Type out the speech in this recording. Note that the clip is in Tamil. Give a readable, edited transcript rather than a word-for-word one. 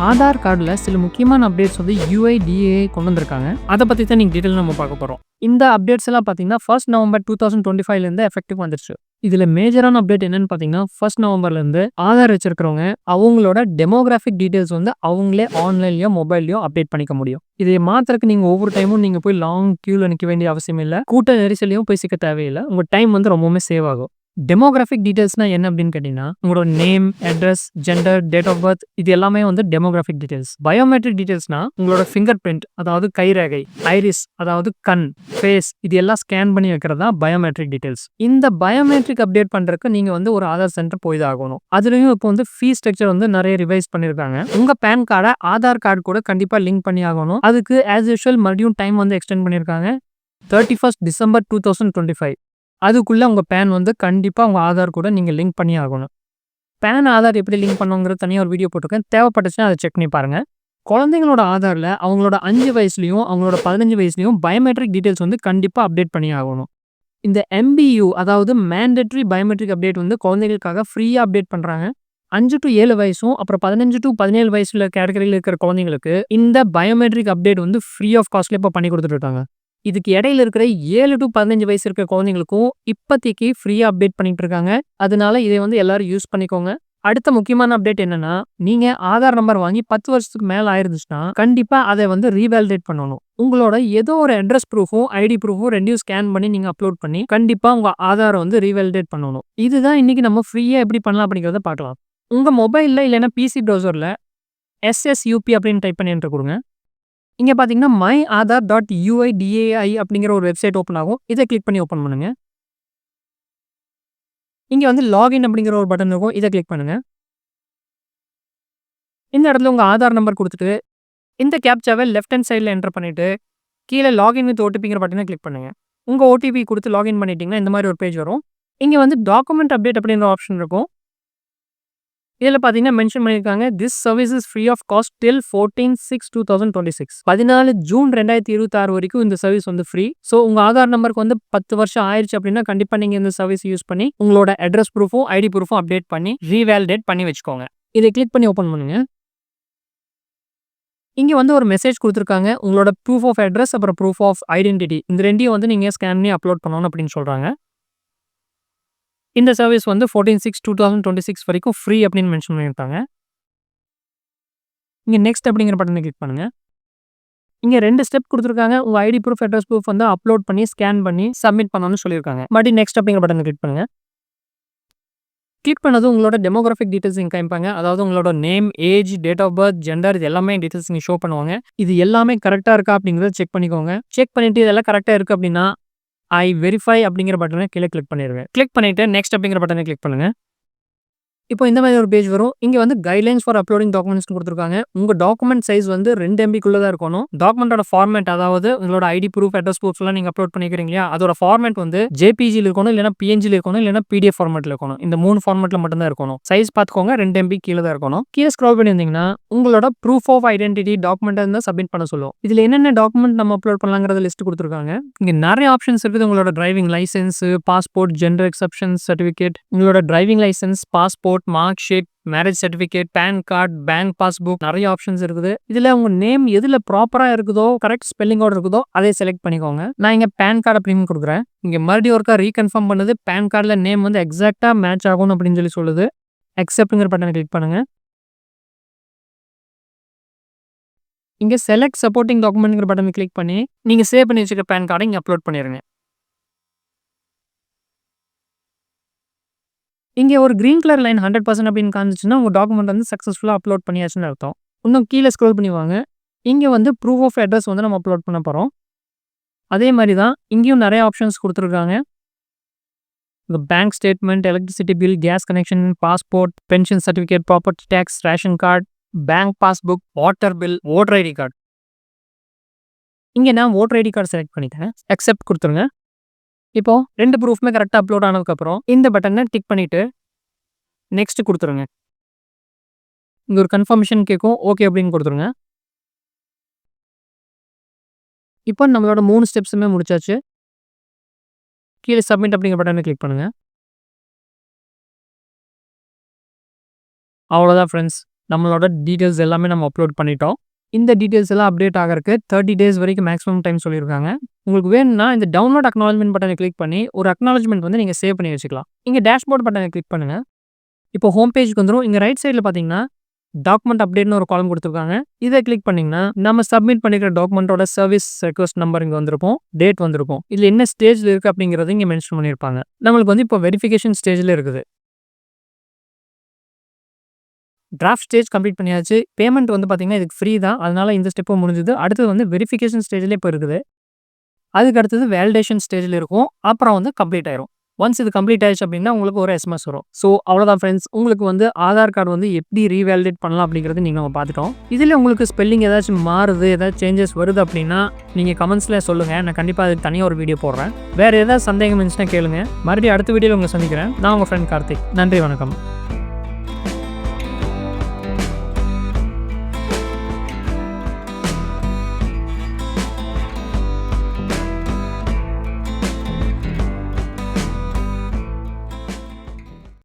ஆதார் கார்டில் சில முக்கியமான அப்டேட்ஸ் வந்து UIDAI கொண்டு வந்திருக்காங்க. அதை பற்றி தான் நீங்கள் டீட்டெயில் நம்ம பார்க்க போகிறோம். இந்த அப்டேட்ஸ் எல்லாம் பார்த்தீங்கன்னா 1 நவம்பர் 2025லேருந்து எஃபெக்டிவ் வந்துருச்சு. இதில் மேஜரான அப்டேட் என்னன்னு பார்த்தீங்கன்னா 1 நவம்பர்லேருந்து ஆதார் வச்சிருக்கிறவங்க அவங்களோட டெமோகிராஃபிக் டீட்டெயில்ஸ் வந்து அவங்களே ஆன்லைன்லையோ மொபைல்லையோ அப்டேட் பண்ணிக்க முடியும். இதை மாத்திரக்கு நீங்கள் ஒவ்வொரு டைமும் நீங்கள் போய் லாங் கியூவில் நிற்க வேண்டிய அவசியம் இல்லை. கூட்ட நெரிசலையும் போய் சிக்க தேவையில்லை. உங்கள் டைம் வந்து ரொம்பவுமே சேவ் ஆகும். டெமோகிராஃபிக் டீடைல்ஸ்னா என்ன அப்படின்னு கேட்டீங்கன்னா உங்களோட name, address, gender, date of birth இது எல்லாமே வந்து டெமோகிராஃபிக் டீடைல்ஸ். பயோமெட்ரிக் டீடைல்ஸ்னா உங்களோட ஃபிங்கர் பிரிண்ட் அதாவது கைரேகை, ஐரிஸ் அதாவது கண், ஃபேஸ் இது எல்லாம் ஸ்கேன் பண்ணி வைக்கிறது தான் பயோமெட்ரிக் டீடைல்ஸ். இந்த பயோமெட்ரிக் அப்டேட் பண்றதுக்கு நீங்க வந்து ஒரு ஆதார் சென்டர் போய் தான் ஆகணும். அதுலயும் இப்போ வந்து ஃபீஸ் ஸ்ட்ரக்சர் வந்து நிறைய ரிவைஸ் பண்ணிருக்காங்க. உங்க பேன் கார்டை ஆதார் கார்டு கூட கண்டிப்பா லிங்க் பண்ணி ஆகணும். அதுக்கு ஆஸ் யூஷுவல் மறுபடியும் டைம் வந்து எக்ஸ்டெண்ட் பண்ணிருக்காங்க 31 டிசம்பர் 2025. அதுக்குள்ள உங்க பேன் வந்து கண்டிப்பா உங்க ஆதார் கூட நீங்க லிங்க் பண்ணி ஆகணும். பேன் ஆதார் எப்படி லிங்க் பண்ணுங்கிறது தனியாக ஒரு வீடியோ போட்டிருக்கேன். தேவைப்பட்டுச்சுன்னா அதை செக் பண்ணி பாருங்க. குழந்தைங்களோட ஆதாரில் அவங்களோட 5 வயசுலையும் அவங்களோட 15 வயசுலையும் பயோமெட்ரிக் டீடைல்ஸ் வந்து கண்டிப்பாக அப்டேட் பண்ணி ஆகணும். இந்த MBU அதாவது மேண்டேட்டரி பயோமெட்ரிக் அப்டேட் வந்து குழந்தைகளுக்காக ஃப்ரீயாக அப்டேட் பண்ணுறாங்க. 5 to 7 வயசும் அப்புறம் 15 to 17 வயசுல கேட்டகரியில் இருக்கிற குழந்தைங்களுக்கு இந்த பயோமெட்ரிக் அப்டேட் வந்து ஃப்ரீ ஆஃப் காஸ்ட்ல இப்போ பண்ணி கொடுத்துட்டு இருக்காங்க. இதுக்கு இடையில இருக்கிற 7 to 15 வயசு இருக்கிற குழந்தைங்களுக்கும் இப்போதைக்கு ஃப்ரீயா அப்டேட் பண்ணிட்டு இருக்காங்க. அதனால இதை வந்து எல்லாரும் யூஸ் பண்ணிக்கோங்க. அடுத்த முக்கியமான அப்டேட் என்னன்னா நீங்க ஆதார் நம்பர் வாங்கி 10 வருஷத்துக்கு மேல ஆயிருந்துச்சுன்னா கண்டிப்பா அதை வந்து ரீவேலிடேட் பண்ணணும். உங்களோட ஏதோ ஒரு அட்ரஸ் ப்ரூஃபும் ஐடி ப்ரூஃபும் ரெண்டையும் ஸ்கேன் பண்ணி நீங்க அப்லோட் பண்ணி கண்டிப்பா உங்க ஆதாரை வந்து ரீவேலிடேட் பண்ணணும். இதுதான் இன்னைக்கு நம்ம ஃப்ரீயா எப்படி பண்ணலாம் அப்படிங்கிறத பார்க்கலாம். உங்க மொபைல்ல இல்லைன்னா PC ப்ரௌசர்ல SSUP அப்படின்னு டைப் பண்ணி என்டர் கொடுங்க. இங்கே பார்த்தீங்கன்னா myAadhar.UIDAI அப்படிங்கிற ஒரு வெப்சைட் ஓப்பன் ஆகும். இதை கிளிக் பண்ணி ஓப்பன் பண்ணுங்க. இங்கே வந்து லாகின் அப்படிங்கிற ஒரு பட்டன் இருக்கும். இதை கிளிக் பண்ணுங்க. இந்த இடத்துல உங்கள் ஆதார் நம்பர் கொடுத்துட்டு இந்த கேப்சாவை லெஃப்ட் ஹேண்ட் சைடில் என்டர் பண்ணிட்டு கீழே லாகின் வித் OTPங்கிற பட்டனை கிளிக் பண்ணுங்க. உங்கள் OTP கொடுத்து லாகின் பண்ணிட்டீங்கன்னா இந்த மாதிரி ஒரு பேஜ் வரும். இங்கே வந்து டாக்குமெண்ட் அப்டேட் அப்படிங்கிற ஆப்ஷன் இருக்கும். இதில் பார்த்தீங்கன்னா மென்ஷன் பண்ணியிருக்காங்க this service is free of cost till 14/6/2026. 14 June 2026 வரைக்கும் இந்த சர்வீஸ் வந்து ஃப்ரீ. ஸோ உங்கள் ஆதார் நம்பருக்கு வந்து 10 வருஷம் ஆயிடுச்சு அப்படின்னா கண்டிப்பாக நீங்கள் இந்த சர்வீஸ் யூஸ் பண்ணி உங்களோட அட்ரஸ் ப்ரூஃபும் ஐடி ப்ரூஃபும் அப்டேட் பண்ணி ரீவேலிடேட் பண்ணி வச்சுக்கோங்க. இதை கிளிக் பண்ணி ஓப்பன் பண்ணுங்க. இங்கே வந்து ஒரு மெசேஜ் கொடுத்துருக்காங்க. உங்களோட ப்ரூஃப் ஆஃப் அட்ரஸ் அப்புறம் ப்ரூஃப் ஆஃப் ஐடென்டிட்டி இந்த ரெண்டையும் வந்து நீங்கள் ஸ்கேன் பண்ணி அப்லோட் பண்ணணும் அப்படின்னு சொல்கிறாங்க. இந்த சர்வீஸ் வந்து 14/6/2026 வரைக்கும் ஃப்ரீ அப்படின்னு மென்ஷன் பண்ணியிருக்காங்க. இங்கே நெக்ஸ்ட் அப்படிங்கிற பட்டனை கிளிக் பண்ணுங்க. இங்கே 2 ஸ்டெப் கொடுத்துருக்காங்க. உங்கள் ஐடி ப்ரூஃப், அட்ரஸ் ப்ரூஃப் வந்து அப்லோட் பண்ணி ஸ்கேன் பண்ணி சப்மிட் பண்ணணும்னு சொல்லியிருக்காங்க. மறுபடியும் நெக்ஸ்ட் அப்படிங்கிற பட்டனை கிளிக் பண்ணுங்க. கிளிக் பண்ணது உங்களோட டெமோகிராஃபிக் டீடைல்ஸ் இங்கே காமிப்பாங்க. அதாவது உங்களோட name, age, date of birth, gender இது எல்லாமே டீடைல்ஸ் இங்கே ஷோ பண்ணுவாங்க. இது எல்லாமே கரெக்டாக இருக்கா அப்படிங்கிறத செக் பண்ணிக்கோங்க. செக் பண்ணிட்டு இதெல்லாம் கரெக்டாக இருக்குது அப்படின்னா ஐ வெரிஃபை அப்படிங்கிற பட்டனை கீழே கிளிக் பண்ணிடுங்க. கிளிக் பண்ணிட்டு நெக்ஸ்ட் அப்படிங்கிற பட்டனை கிளிக் பண்ணுங்க. இப்போ இந்த மாதிரி ஒரு பேஜ் வரும். இங்கே வந்து கைட்லைன்ஸ் ஃபார் அப்லோடிங் டாக்குமெண்ட்ஸ் கொடுத்துருக்காங்க. உங்கள் டாக்குமெண்ட் சைஸ் வந்து 2 MB தான் இருக்கணும். டாக்குமெண்டோட ஃபார்மேட் அதாவது உங்களோட ஐடி ப்ரூஃப், அட்ரஸ் ப்ரூஃப்லாம் நீங்கள் அப்லோட் பண்ணிக்கிறீங்க இல்லையா அதோட ஃபார்மேட் வந்து JPG இருக்கணும், இல்லைனா PNG இருக்கணும், இல்லைனா PDF ஃபார்மேட்டில் இருக்கணும். இந்த 3 ஃபார்மேட்டில் மட்டும்தான் இருக்கணும். சைஸ் பார்த்துக்கோங்க 2 MB கீழே தான் இருக்கணும். கீழே ஸ்க்ரால் பண்ணியிருந்தீங்கன்னா உங்களோட ப்ரூஃப் ஆஃப் ஐடென்டிட்டி டாக்குமெண்ட் இருந்தால் சப்மிட் பண்ண சொல்லும். இதில் என்னென்ன டாக்குமெண்ட் நம்ம அப்லோட் பண்ணலாங்கிறத லிஸ்ட் கொடுத்துருக்காங்க. இங்கே நிறைய ஆப்ஷன்ஸ் இருக்குது. உங்களோட driving licence, passport, gender exception certificate, உங்களோட driving licence, passport, mark sheet, marriage certificate, pan card, bank passbook நிறைய ஆப்ஷன்ஸ் இருக்குது. இதுல உங்க நேம் எதுல ப்ராப்பரா இருக்குதோ கரெக்ட் ஸ்பெல்லிங்கோட இருக்குதோ அதை செலக்ட் பண்ணிக்கோங்க. நான் இங்க பேன் கார்டு அப்படின்னு கொடுக்குறேன். இங்க மறுபடியும் ஒருக்கா ரீகன்ஃபார்ம் பண்ணுது. பேன் கார்டுல நேம் வந்து எக்ஸாக்டா மேட்ச் ஆகும் அப்படின்னு சொல்லி சொல்லுது. அக்செப்ட்ங்கிற பட்டனை கிளிக் பண்ணுங்க. இங்க செலக்ட் சப்போர்ட்டிங் டாக்குமெண்ட்ங்கிற பட்டனை கிளிக் பண்ணி நீங்க சேவ் பண்ணி வச்சுக்க பேன் கார்டை இங்க அப்லோட் பண்ணிருங்க. இங்கே ஒரு கிரீன் கலர் லைன் 100% அப்படின்னு காமிச்சுன்னா உங்கள் டாக்குமெண்ட் வந்து சக்ஸஸ்ஃபுல்லாக அப்லோட் பண்ணியாச்சுன்னு அர்த்தம். இன்னும் கீழே ஸ்க்ரோல் பண்ணி வாங்க. இங்கே வந்து ப்ரூஃப் ஆஃப் அட்ரஸ் வந்து நம்ம அப்லோட் பண்ண போகிறோம். அதே மாதிரி தான் இங்கேயும் நிறைய ஆப்ஷன்ஸ் கொடுத்துருக்காங்க. இந்த bank statement, electricity bill, gas connection, passport, pension certificate, property tax, ration card, bank passbook, water bill, voter ID card. இங்கே நான் ஓட்டர் ஐடி கார்டு செலக்ட் பண்ணிட்டேன். அக்செப்ட் கொடுத்துருங்க. இப்போ 2 ப்ரூஃப்மே கரெக்டாக அப்லோட் ஆனதுக்கப்புறம் இந்த பட்டனை டிக் பண்ணிவிட்டு நெக்ஸ்ட் கொடுத்துருங்க. இங்கே ஒரு கன்ஃபர்மேஷன் கேட்கும். ஓகே அப்படின்னு கொடுத்துருங்க. இப்போ நம்மளோட 3 ஸ்டெப்ஸுமே முடிச்சாச்சு. கீழே சப்மிட் அப்படிங்கிற பட்டனை கிளிக் பண்ணுங்க. அவ்வளோதான் ஃப்ரெண்ட்ஸ். நம்மளோட டீட்டெயில்ஸ் எல்லாமே நம்ம அப்லோட் பண்ணிட்டோம். இந்த டீட்டெயில்ஸ் எல்லாம் அப்டேட் ஆகறதுக்கு 30 டேஸ் வரைக்கும் மேக்ஸிமம் டைம் சொல்லியிருக்காங்க. உங்களுக்கு வேணும்னா இந்த டவுன்லோட் அக்னாலஜ்மென்ட் பட்டனை கிளிக் பண்ணி ஒரு அக்னாலஜ்மென்ட் வந்து நீங்க சேவ் பண்ணி வச்சுக்கலாம். இங்க டேஷ்போர்ட் பட்டனை கிளிக் பண்ணுங்க. இப்போ ஹோம் பேஜ்க்கு வந்துரும். இங்க ரைட் சைடுல பார்த்தீங்கன்னா, டாக்குமெண்ட் அப்டேட்னு ஒரு காலம் குடுத்துருக்காங்க. இத கிளிக் பண்ணீங்கன்னா, நம்ம சப்மிட் பண்ணிருக்கிற டாக்குமெண்ட்டோட சர்வீஸ் ரிக்வெஸ்ட் நம்பர் இங்க வந்திருக்கும். டேட் வந்திருக்கும். இதுல என்ன ஸ்டேஜ்ல இருக்கு அப்படிங்கிறத இங்க மென்ஷன் பண்ணியிருப்பாங்க. நம்மளுக்கு வந்து இப்போ வெரிஃபிகேஷன் ஸ்டேஜ்ல இருக்குது. டிராஃப்ட் ஸ்டேஜ் கம்ப்ளீட் பண்ணியாச்சு. பேமெண்ட் வந்து பார்த்தீங்கன்னா, இதுக்கு ஃப்ரீ தான். அதனால இந்த ஸ்டெப்பும் முடிஞ்சுது. அடுத்தது வந்து வெரிஃபிகேஷன் ஸ்டேஜ்ல இப்போ இருக்குது. அதுக்கு அடுத்தது வேலிடேஷன் ஸ்டேஜ்ல இருக்கும். அப்புறம் வந்து கம்ப்ளீட் ஆயிரும். ஒன்ஸ் இது கம்ப்ளீட் ஆயிடுச்சு அப்படின்னா, உங்களுக்கு ஒரு எஸ்எம்எஸ் வரும். ஸோ அவ்வளோதான் ஃப்ரெண்ட்ஸ். உங்களுக்கு வந்து ஆதார் கார்டு வந்து எப்படி ரீவேலிடேட் பண்ணலாம் அப்படிங்கிறது நம்ம பார்த்துட்டோம். இதில உங்களுக்கு ஸ்பெல்லிங் ஏதாச்சும் மாறுது, ஏதாச்சும் சேஞ்சஸ் வருது அப்படின்னா, நீங்க கமெண்ட்ஸ்ல சொல்லுங்க. நான் கண்டிப்பா அதுக்கு தனியா ஒரு வீடியோ போடுறேன். வேற ஏதாவது சந்தேகம் இருந்துச்சுன்னா கேளுங்க. மறுபடியும் அடுத்த வீடியோல உங்களை சந்திக்கிறேன். நான் உங்க ஃப்ரெண்ட் கார்த்திக். நன்றி, வணக்கம்.